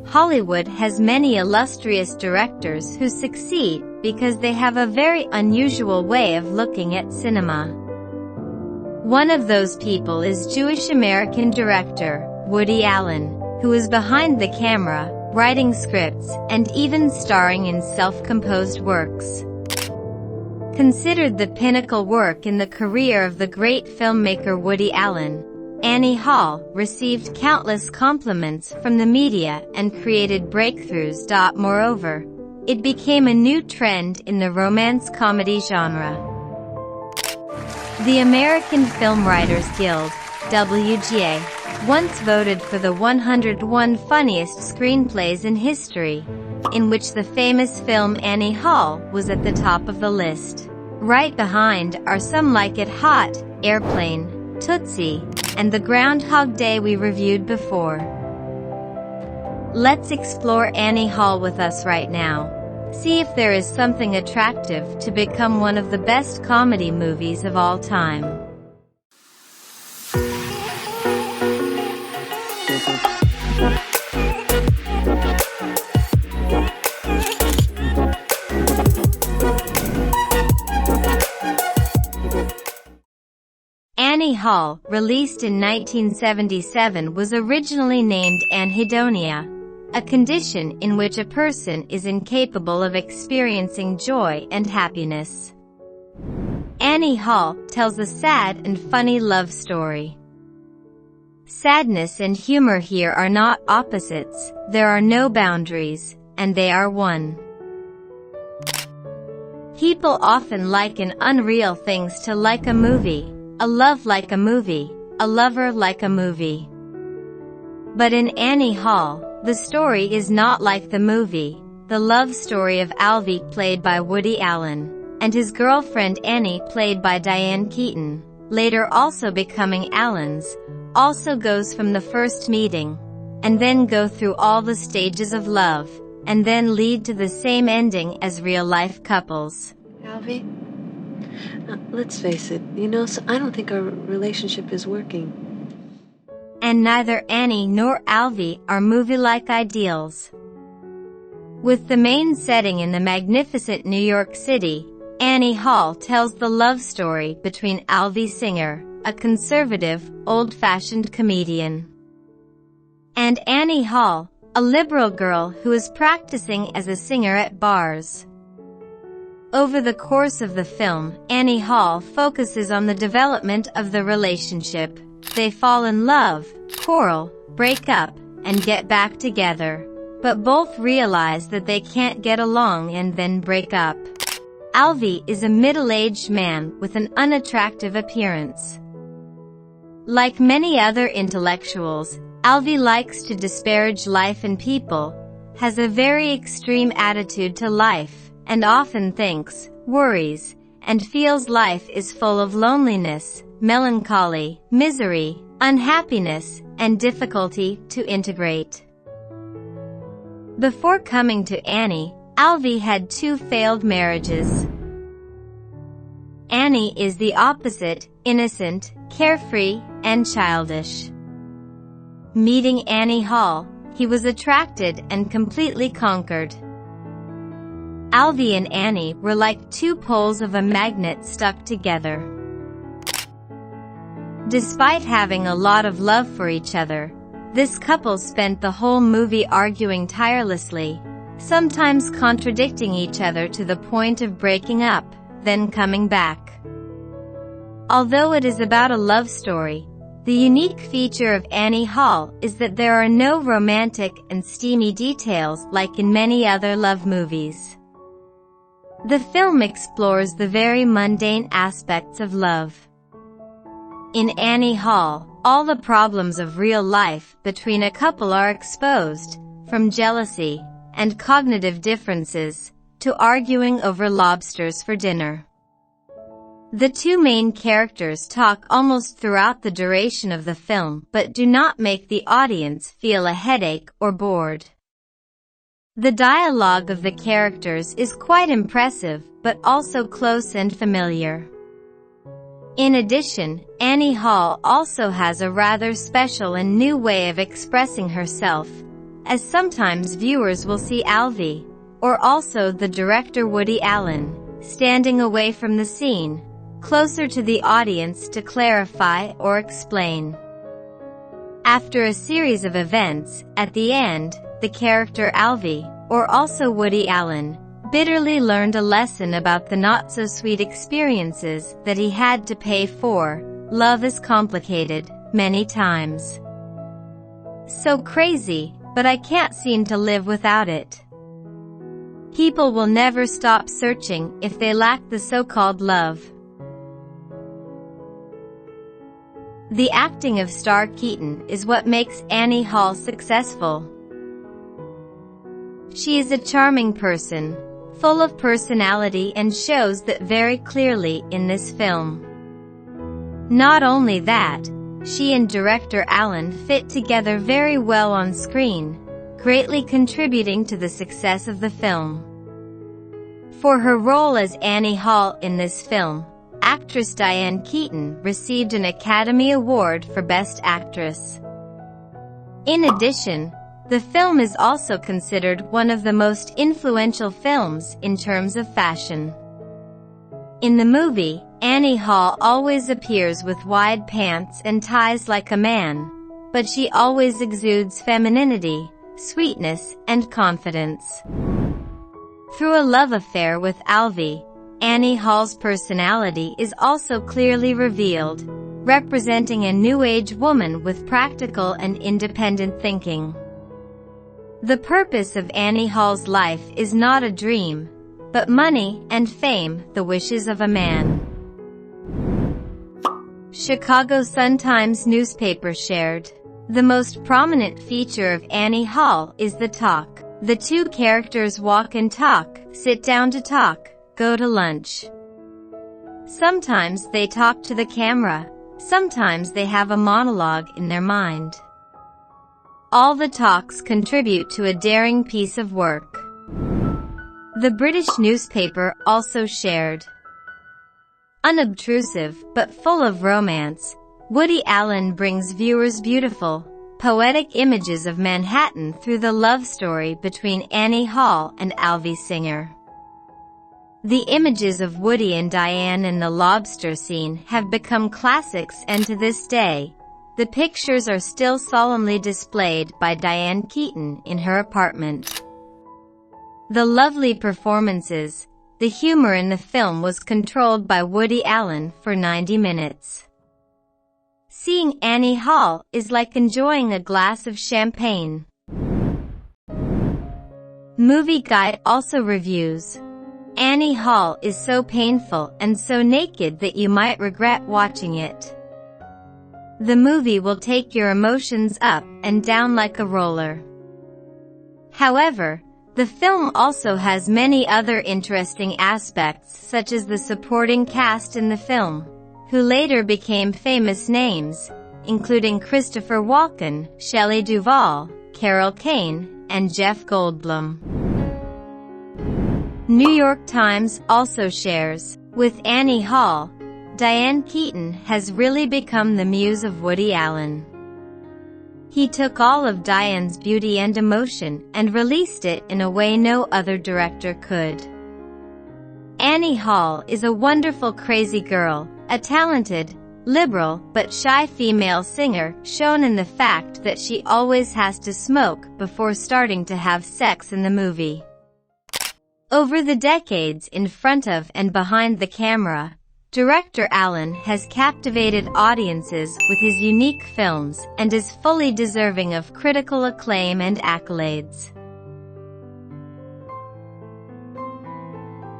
Hollywood has many illustrious directors who succeed because they have a very unusual way of looking at cinema. One of those people is Jewish-American director Woody Allen, who is behind the camera, writing scripts, and even starring in self-composed works. Considered the pinnacle work in the career of the great filmmaker Woody Allen, Annie Hall received countless compliments from the media and created breakthroughs. Moreover, it became a new trend in the romance comedy genre. The American Film Writers Guild, WGA, once voted for the 101 funniest screenplays in history, in which the famous film Annie Hall was at the top of the list. Right behind are Some Like It Hot, Airplane, Tootsie, and The Groundhog Day we reviewed before. Let's explore Annie Hall with us right now. See if there is something attractive to become one of the best comedy movies of all time. Annie Hall, released in 1977, was originally named anhedonia, a condition in which a person is incapable of experiencing joy and happiness. Annie Hall tells a sad and funny love story. Sadness and humor here are not opposites, there are no boundaries, and they are one. People often liken unreal things to like a movie, a love like a movie, a lover like a movie. But in Annie Hall, the story is not like the movie. The love story of Alvy, played by Woody Allen, and his girlfriend Annie, played by Diane Keaton, later also becoming Allen's, also goes from the first meeting, and then go through all the stages of love, and then lead to the same ending as real-life couples. Alvy? Let's face it, so I don't think our relationship is working. And neither Annie nor Alvy are movie-like ideals. With the main setting in the magnificent New York City, Annie Hall tells the love story between Alvy Singer, a conservative, old-fashioned comedian, and Annie Hall, a liberal girl who is practicing as a singer at bars. Over the course of the film, Annie Hall focuses on the development of the relationship. They fall in love, quarrel, break up, and get back together. But both realize that they can't get along and then break up. Alvy is a middle-aged man with an unattractive appearance. Like many other intellectuals, Alvy likes to disparage life and people, has a very extreme attitude to life, and often thinks, worries, and feels life is full of loneliness, melancholy, misery, unhappiness, and difficulty to integrate. Before coming to Annie, Alvy had 2 failed marriages. Annie is the opposite, innocent, carefree, and childish. Meeting Annie Hall, he was attracted and completely conquered. Alvy and Annie were like 2 poles of a magnet stuck together. Despite having a lot of love for each other, this couple spent the whole movie arguing tirelessly, sometimes contradicting each other to the point of breaking up, then coming back. Although it is about a love story, the unique feature of Annie Hall is that there are no romantic and steamy details like in many other love movies. The film explores the very mundane aspects of love. In Annie Hall, all the problems of real life between a couple are exposed, from jealousy and cognitive differences to arguing over lobsters for dinner. The 2 main characters talk almost throughout the duration of the film but do not make the audience feel a headache or bored. The dialogue of the characters is quite impressive, but also close and familiar. In addition, Annie Hall also has a rather special and new way of expressing herself, as sometimes viewers will see Alvy, or also the director Woody Allen, standing away from the scene, closer to the audience to clarify or explain. After a series of events, at the end, the character Alvy, or also Woody Allen, bitterly learned a lesson about the not-so-sweet experiences that he had to pay for. Love is complicated, many times. So crazy, but I can't seem to live without it. People will never stop searching if they lack the so-called love. The acting of Star Keaton is what makes Annie Hall successful. She is a charming person, full of personality, and shows that very clearly in this film. Not only that, she and director Allen fit together very well on screen, greatly contributing to the success of the film. For her role as Annie Hall in this film, actress Diane Keaton received an Academy Award for Best Actress. In addition, the film is also considered one of the most influential films in terms of fashion. In the movie, Annie Hall always appears with wide pants and ties like a man, but she always exudes femininity, sweetness, and confidence. Through a love affair with Alvy, Annie Hall's personality is also clearly revealed, representing a new-age woman with practical and independent thinking. The purpose of Annie Hall's life is not a dream, but money and fame, the wishes of a man. Chicago Sun-Times newspaper shared, "The most prominent feature of Annie Hall is the talk. The two characters walk and talk, sit down to talk, go to lunch. Sometimes they talk to the camera, sometimes they have a monologue in their mind. All the talks contribute to a daring piece of work." The British newspaper also shared, "Unobtrusive but full of romance, Woody Allen brings viewers beautiful, poetic images of Manhattan through the love story between Annie Hall and Alvy Singer." The images of Woody and Diane in the lobster scene have become classics, and to this day, the pictures are still solemnly displayed by Diane Keaton in her apartment. The lovely performances, the humor in the film was controlled by Woody Allen for 90 minutes. Seeing Annie Hall is like enjoying a glass of champagne. Movie Guide also reviews, "Annie Hall is so painful and so naked that you might regret watching it. The movie will take your emotions up and down like a roller." However, the film also has many other interesting aspects, such as the supporting cast in the film, who later became famous names, including Christopher Walken, Shelley Duvall, Carol Kane, and Jeff Goldblum. New York Times also shares, "With Annie Hall, Diane Keaton has really become the muse of Woody Allen. He took all of Diane's beauty and emotion and released it in a way no other director could. Annie Hall is a wonderful crazy girl, a talented, liberal, but shy female singer, shown in the fact that she always has to smoke before starting to have sex in the movie." Over the decades, in front of and behind the camera, director Allen has captivated audiences with his unique films and is fully deserving of critical acclaim and accolades.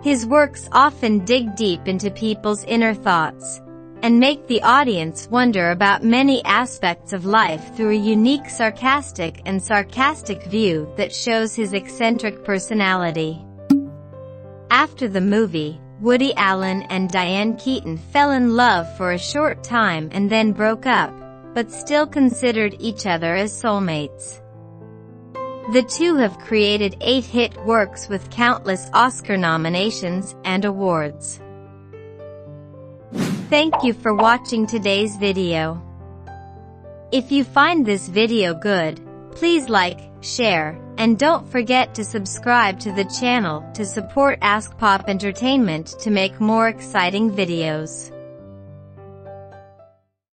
His works often dig deep into people's inner thoughts and make the audience wonder about many aspects of life through a unique sarcastic view that shows his eccentric personality. After the movie, Woody Allen and Diane Keaton fell in love for a short time and then broke up, but still considered each other as soulmates. The two have created 8 hit works with countless Oscar nominations and awards. Thank you for watching today's video. If you find this video good, Please like, share, and don't forget to subscribe to the channel to support ASK Pop Entertainment to make more exciting videos.